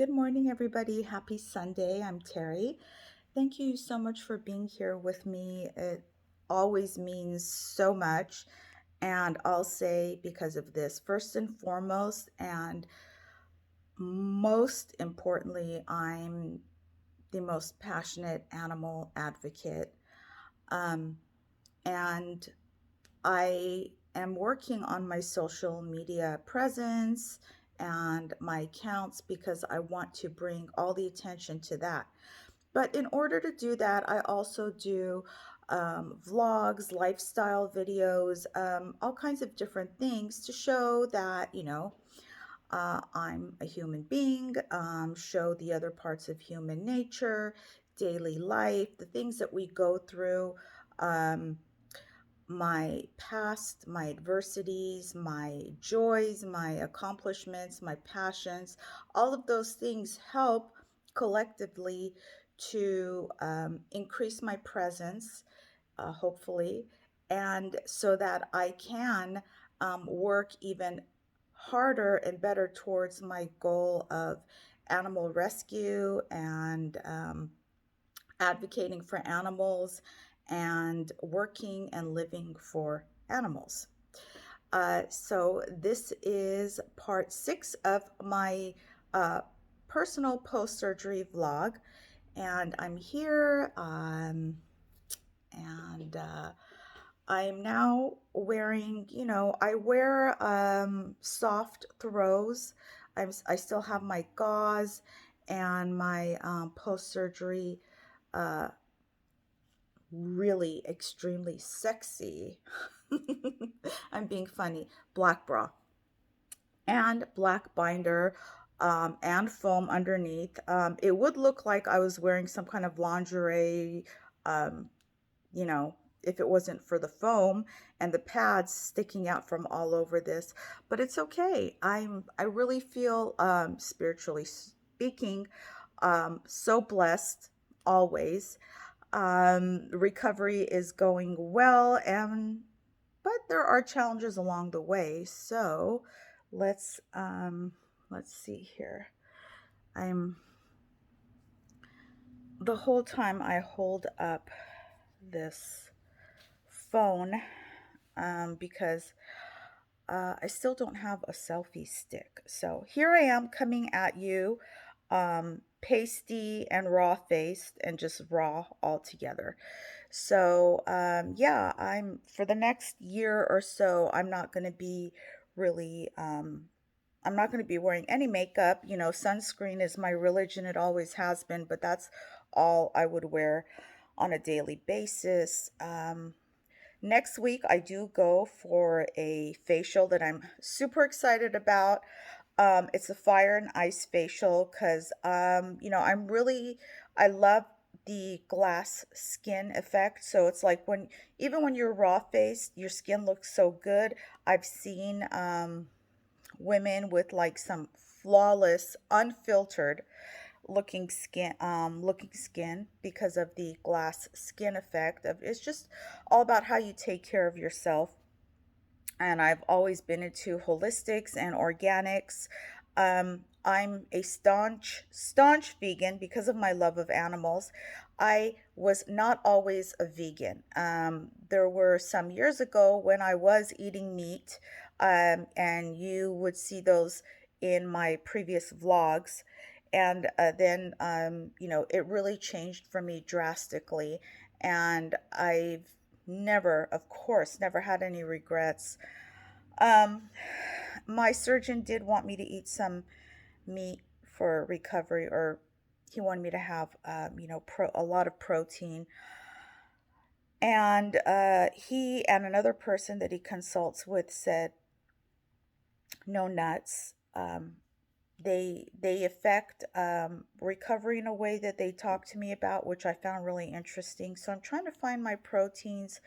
Good morning, everybody. Happy Sunday. I'm Terry. Thank you so much for being here with me. It always means so much. And I'll say because of this, first and foremost, and most importantly, I'm the most passionate animal advocate. Um, and I am working on my social media presence and my accounts because I want to bring all the attention to that. But in order to do that, I also do vlogs, lifestyle videos, all kinds of different things to show that, I'm a human being, show the other parts of human nature, daily life, the things that we go through. Um, my past, my adversities, my joys, my accomplishments, my passions, all of those things help collectively to increase my presence, hopefully, and so that I can work even harder and better towards my goal of animal rescue and advocating for animals and working and living for animals. So this is part 6 of my uh, personal post-surgery vlog, and I'm here, and I'm now wearing, I wear soft throws. I still have my gauze and my post-surgery uh, really extremely sexy. I'm being funny. Black bra and black binder and foam underneath. It would look like I was wearing some kind of lingerie, um, you know, if it wasn't for the foam and the pads sticking out from all over this. But it's okay. I really feel, spiritually speaking, so blessed always. Recovery is going well, and but there are challenges along the way. So let's see here. I'm the whole time I hold up this phone because I still don't have a selfie stick. So here I am coming at you, pasty and raw faced and just raw altogether. So, yeah, for the next year or so, really, I'm not going to be wearing any makeup. Sunscreen is my religion. It always has been, but that's all I would wear on a daily basis. Next week, I do go for a facial that I'm super excited about. It's a fire and ice facial because, I love the glass skin effect. So it's like even when you're raw faced, your skin looks so good. I've seen women with like some flawless, unfiltered looking skin because of the glass skin effect of it's just all about how you take care of yourself. And I've always been into holistics and organics. I'm a staunch vegan because of my love of animals. I was not always a vegan. There were some years ago when I was eating meat, and you would see those in my previous vlogs. And then, it really changed for me drastically. And I've never, of course, never had any regrets. um, my surgeon did want me to eat some meat for recovery, or he wanted me to have, a lot of protein. And he and another person that he consults with said no nuts. They affect recovery in a way that they talked to me about, which I found really interesting. So I'm trying to find my proteins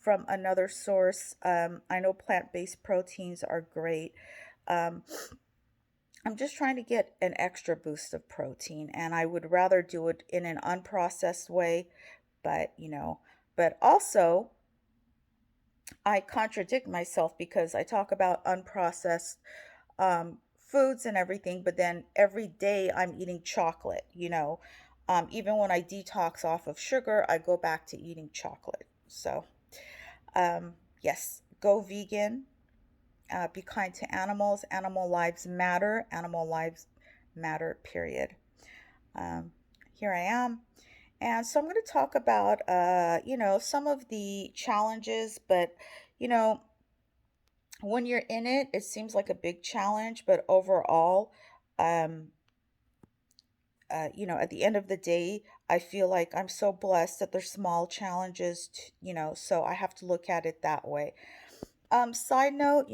from another source. I know plant-based proteins are great. Um, I'm just trying to get an extra boost of protein, and I would rather do it in an unprocessed way. But but also I contradict myself because I talk about unprocessed foods and everything, but then every day I'm eating chocolate, you know. Even when I detox off of sugar, I go back to eating chocolate. So, yes, go vegan, be kind to animals. Animal lives matter. Animal lives matter, period. Um, Here I am. And so I'm going to talk about, some of the challenges, but, you know, when you're in it, it seems like a big challenge, but overall, um, at the end of the day, I feel like I'm so blessed that there's small challenges, so I have to look at it that way. Side note,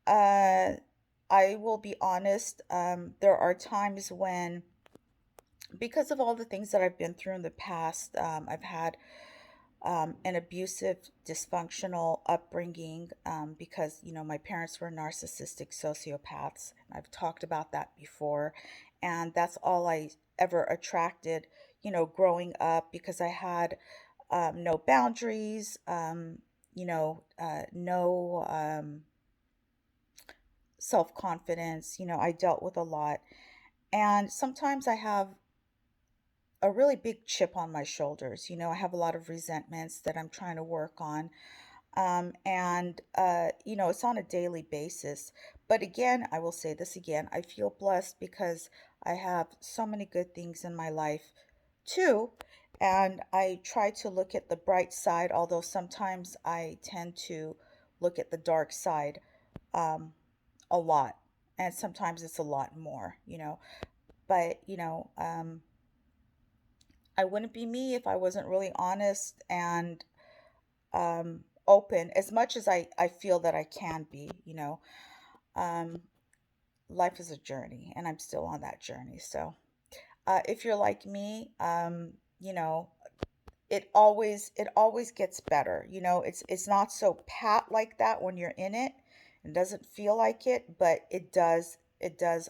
uh, I will be honest, there are times when, because of all the things that I've been through in the past, I've had an abusive, dysfunctional upbringing because, my parents were narcissistic sociopaths. I've talked about that before. And that's all I ever attracted, growing up because I had no boundaries, no self confidence. I dealt with a lot. And sometimes I have a really big chip on my shoulders. I have a lot of resentments that I'm trying to work on. And it's on a daily basis. But again, I will say this again, I feel blessed because I have so many good things in my life too. And I try to look at the bright side, although sometimes I tend to look at the dark side um, a lot. And sometimes it's a lot more, But, I wouldn't be me if I wasn't really honest and open as much as I feel that I can be, Um, life is a journey and I'm still on that journey. So, if you're like me, it always gets better. It's not so pat like that when you're in it. It doesn't feel like it, but it does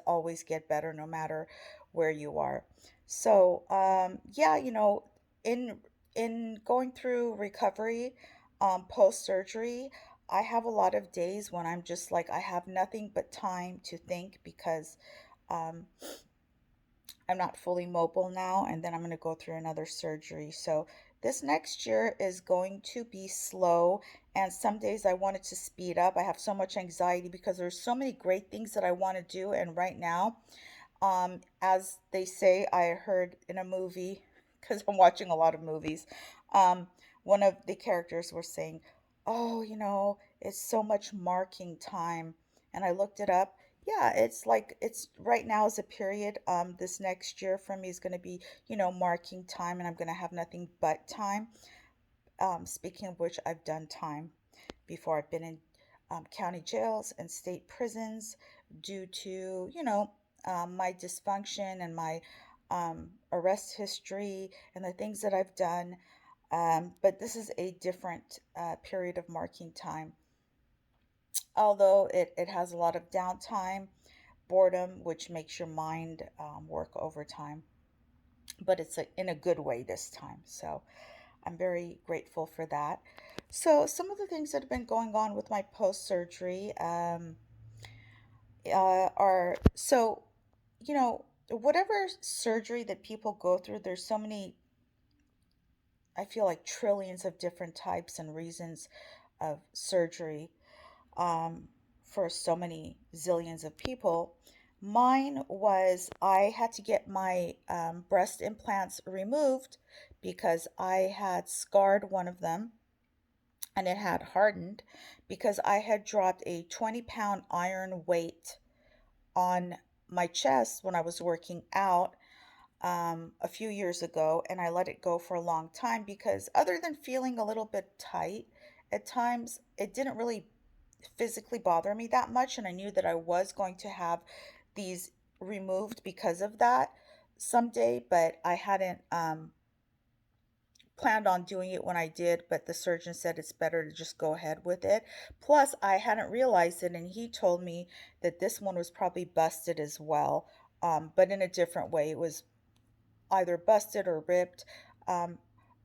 always get better no matter where you are. So, yeah, in in going through recovery, post surgery, I have a lot of days when I'm just like I have nothing but time to think because um, I'm not fully mobile now, and then I'm going to go through another surgery. So this next year is going to be slow, and some days I want it to speed up. I have so much anxiety because there's so many great things that I want to do, and right now, as they say, I heard in a movie, because I'm watching a lot of movies, um, one of the characters were saying, "Oh, it's so much marking time," and I looked it up. Yeah, it's like it's right now is a period. This next year for me is going to be, marking time, and I'm going to have nothing but time. Speaking of which, I've done time before. I've been in county jails and state prisons due to, my dysfunction and my arrest history and the things that I've done. But this is a different period of marking time. Although it has a lot of downtime, boredom, which makes your mind work overtime, but it's in a good way this time. So I'm very grateful for that. So, some of the things that have been going on with my post surgery are so, whatever surgery that people go through, there's so many, I feel like trillions of different types and reasons of surgery um, for so many zillions of people. Mine was I had to get my breast implants removed because I had scarred one of them and it had hardened because I had dropped a 20-pound iron weight on my chest when I was working out a few years ago, and I let it go for a long time because, other than feeling a little bit tight, at times it didn't really physically bother me that much, and I knew that I was going to have these removed because of that someday, but I hadn't planned on doing it when I did, but the surgeon said it's better to just go ahead with it. Plus, I hadn't realized it, and he told me that this one was probably busted as well, but in a different way. It was either busted or ripped. Um,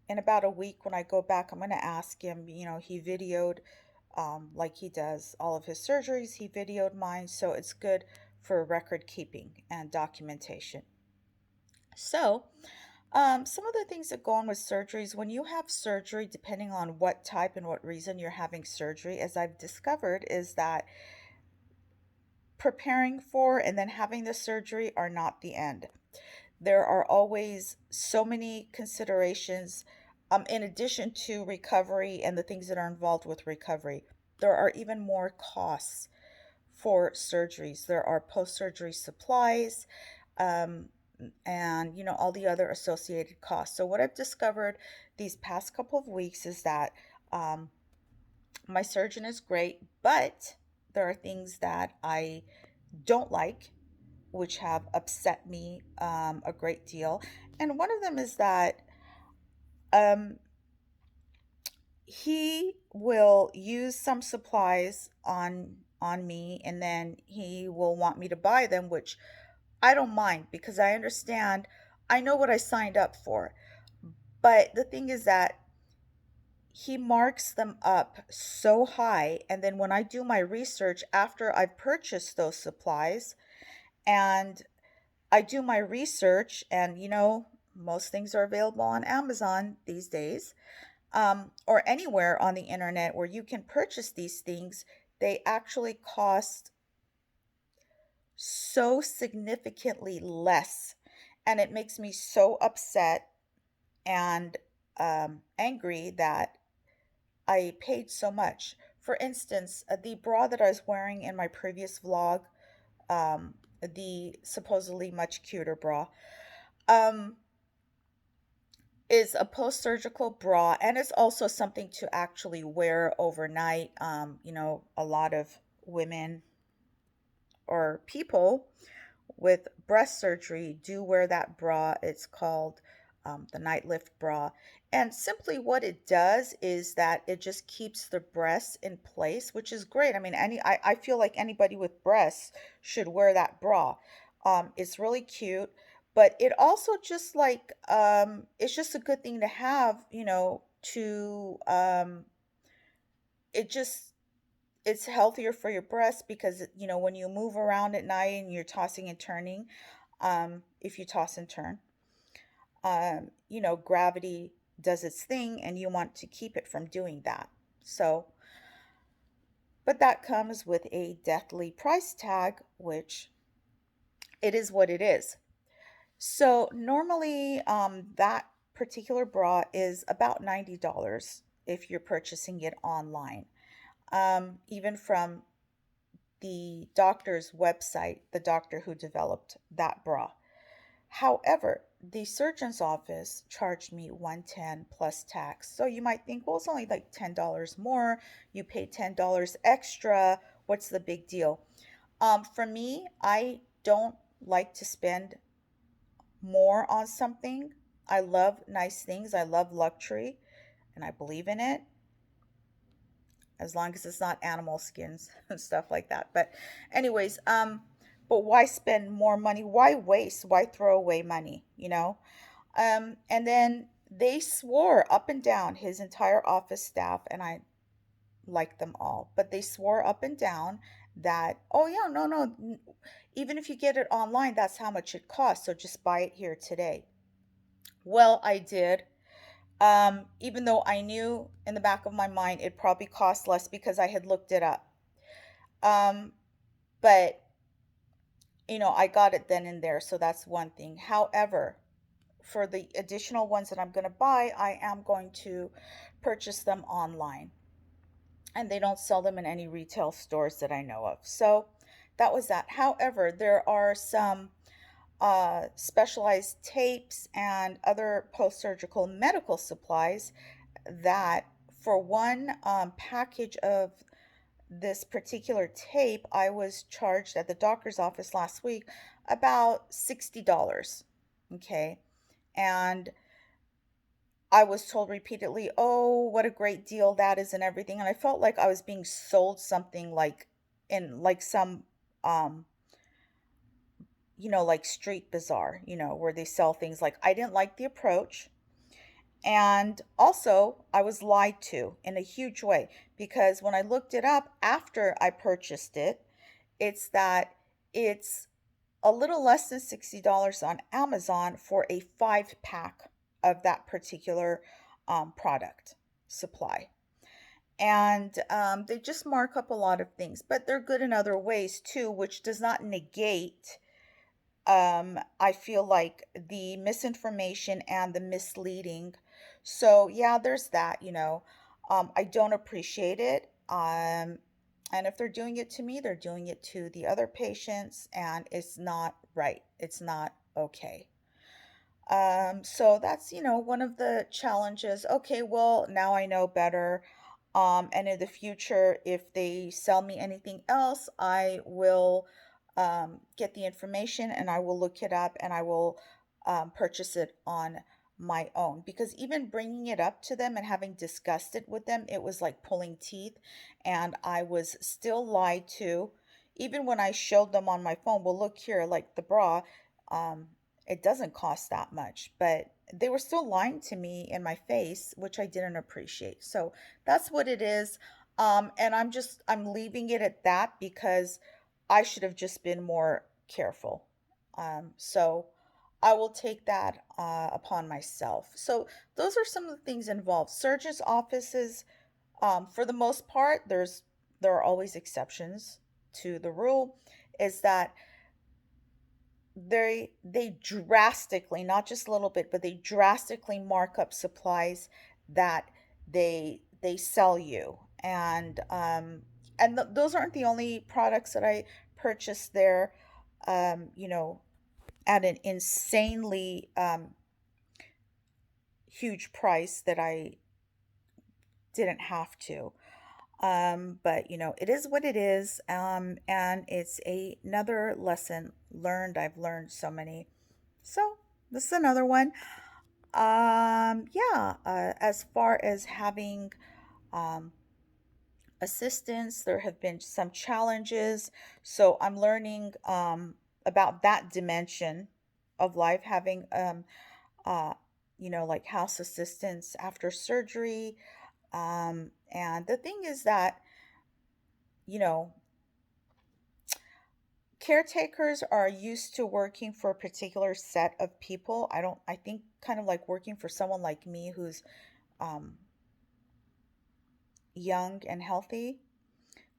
in about a week, when I go back, I'm going to ask him. He videoed like he does all of his surgeries. He videoed mine, so it's good for record keeping and documentation. So, some of the things that go on with surgeries, when you have surgery, depending on what type and what reason you're having surgery, as I've discovered, is that preparing for and then having the surgery are not the end. There are always so many considerations, in addition to recovery and the things that are involved with recovery. There are even more costs for surgeries. There are post surgery supplies, um, and all the other associated costs. So, what I've discovered these past couple of weeks is that um, my surgeon is great, but there are things that I don't like, which have upset me a great deal. And one of them is that um, he will use some supplies on me, and then he will want me to buy them, which I don't mind because I understand. I know what I signed up for. But the thing is that he marks them up so high, and then when I do my research after I've purchased those supplies, and I do my research, and most things are available on Amazon these days, or anywhere on the internet where you can purchase these things. They actually cost so significantly less. And it makes me so upset and angry that I paid so much. For instance, the bra that I was wearing in my previous vlog, the supposedly much cuter bra, um, is a post-surgical bra, and it's also something to actually wear overnight. A lot of women or people with breast surgery do wear that bra. It's called the night lift bra. And simply what it does is that it just keeps the breasts in place, which is great. I mean, I feel like anybody with breasts should wear that bra. It's really cute, but it also just like it's just a good thing to have, to it just it's healthier for your breasts because when you move around at night and you're tossing and turning, if you toss and turn, gravity does its thing and you want to keep it from doing that. So, but that comes with a deathly price tag, which it is what it is. So normally, that particular bra is about $90 if you're purchasing it online. Even from the doctor's website, the doctor who developed that bra. However, the surgeon's office charged me 110 plus tax. So you might think, well, it's only like $10 more. You pay $10 extra. What's the big deal? For me, I don't like to spend more on something. I love nice things. I love luxury and I believe in it as long as it's not animal skins and stuff like that. But anyways, but why spend more money? Why waste? Why throw away money, And then they swore up and down, his entire office staff, and I like them all, but they swore up and down that, oh yeah, no, no, even if you get it online, that's how much it costs. So just buy it here today. Well, I did. Even though I knew in the back of my mind it probably cost less because I had looked it up. Um, but I got it then and there, so that's one thing. However, for the additional ones that I'm going to buy, I am going to purchase them online. And they don't sell them in any retail stores that I know of. So that was that. However, there are some specialized tapes and other post surgical medical supplies that, for one package of this particular tape, I was charged at the doctor's office last week about $60. Okay. And I was told repeatedly, oh, what a great deal that is and everything. And I felt like I was being sold something like in like some, um, like street bazaar, where they sell things. Like I didn't like the approach. And also, I was lied to in a huge way because when I looked it up after I purchased it, it's that it's a little less than $60 on Amazon for a 5 pack of that particular product supply. And they just mark up a lot of things, but they're good in other ways too, which does not negate, I feel like, the misinformation and the misleading. So yeah, there's that, I don't appreciate it. And if they're doing it to me, they're doing it to the other patients, and it's not right. It's not okay. So that's, one of the challenges. Okay, well, now I know better. And in the future, if they sell me anything else, I will get the information and I will look it up and I will purchase it on my own. Because even bringing it up to them and having discussed it with them, it was like pulling teeth, and I was still lied to. Even when I showed them on my phone, well, look here, like the bra. Um, it doesn't cost that much, but they were still lying to me in my face, which I didn't appreciate. So that's what it is. And I'm leaving it at that because I should have just been more careful. So I will take that upon myself. So those are some of the things involved. Surgeons' offices, for the most part, there are always exceptions to the rule. Is that they drastically, not just a little bit, but they drastically mark up supplies that they sell you. And those aren't the only products that I purchased there, you know, at an insanely huge price that I didn't have to. But it is what it is. And it's another lesson learned. I've learned so many. So this is another one. Yeah, as far as having um, assistance, there have been some challenges. So I'm learning about that dimension of life, having uh, like house assistance after surgery. And the thing is that, you know, caretakers are used to working for a particular set of people. I think kind of like working for someone like me who's um, young and healthy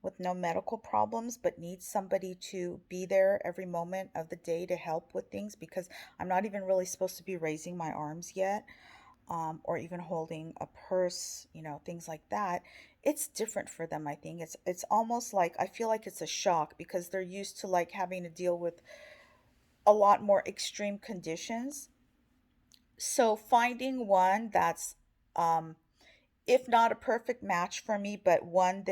with no medical problems, but needs somebody to be there every moment of the day to help with things because I'm not even really supposed to be raising my arms yet, or even holding a purse, things like that. It's different for them. I think it's almost like I feel like it's a shock because they're used to like having to deal with a lot more extreme conditions. So finding one that's um, if not a perfect match for me, but one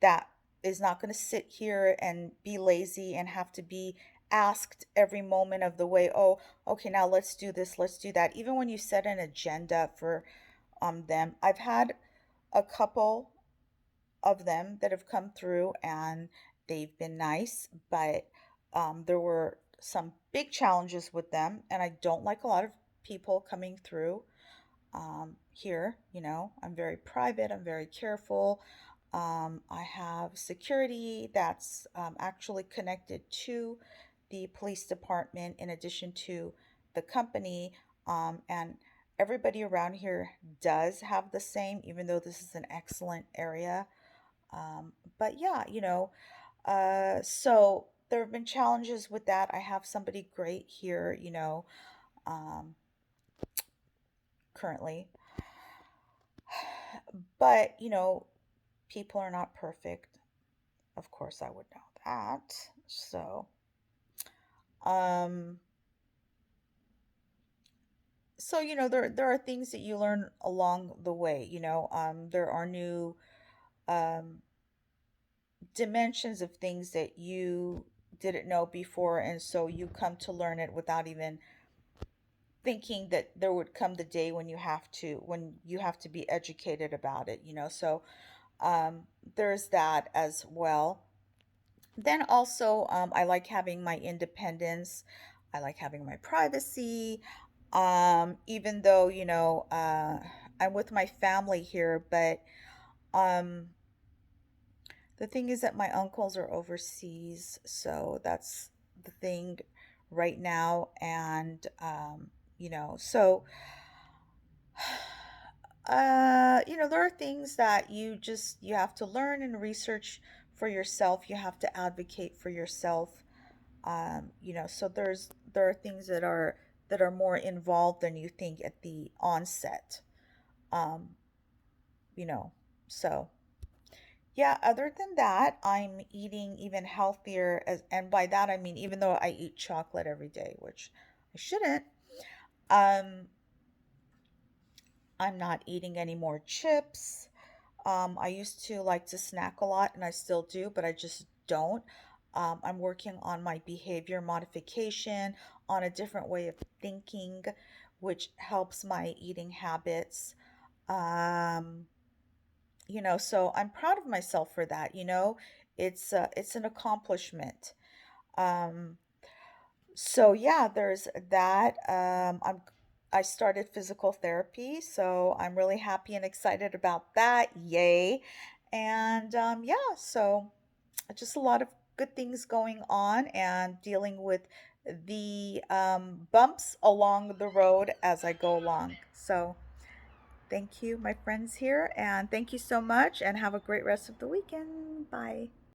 that is not going to sit here and be lazy and have to be asked every moment of the way, oh, okay, now let's do this, let's do that. Even when you set an agenda for them, I've had a couple of them that have come through and they've been nice, but there were some big challenges with them, and I don't like a lot of people coming through here. I'm very private, I'm very careful. I have security that's actually connected to the police department in addition to the company. And everybody around here does have the same, even though this is an excellent area. But yeah, so there have been challenges with that. I have somebody great here, um, currently. But, people are not perfect. Of course, I would know that. Um, so, there are things that you learn along the way, there are new um, dimensions of things that you didn't know before. And so you come to learn it without even thinking that there would come the day when you have to be educated about it, so there's that as well. Then also, I like having my independence. I like having my privacy. Even though, I'm with my family here, but um, the thing is that my uncles are overseas, so that's the thing right now. And, so, there are things that you have to learn and research for yourself. You have to advocate for yourself. So there are things that are more involved than you think at the onset. Um, you know, so yeah, other than that, I'm eating even healthier and by that I mean even though I eat chocolate every day, which I shouldn't, um, I'm not eating any more chips. I used to like to snack a lot and I still do, but I just don't. I'm working on my behavior modification, on a different way of thinking, which helps my eating habits. Um, so I'm proud of myself for that. It's an accomplishment. Um, so yeah, there's that. I started physical therapy, so I'm really happy and excited about that. Yay. And yeah, so just a lot of good things going on and dealing with the bumps along the road as I go along. So thank you, my friends here, and thank you so much, and have a great rest of the weekend. Bye.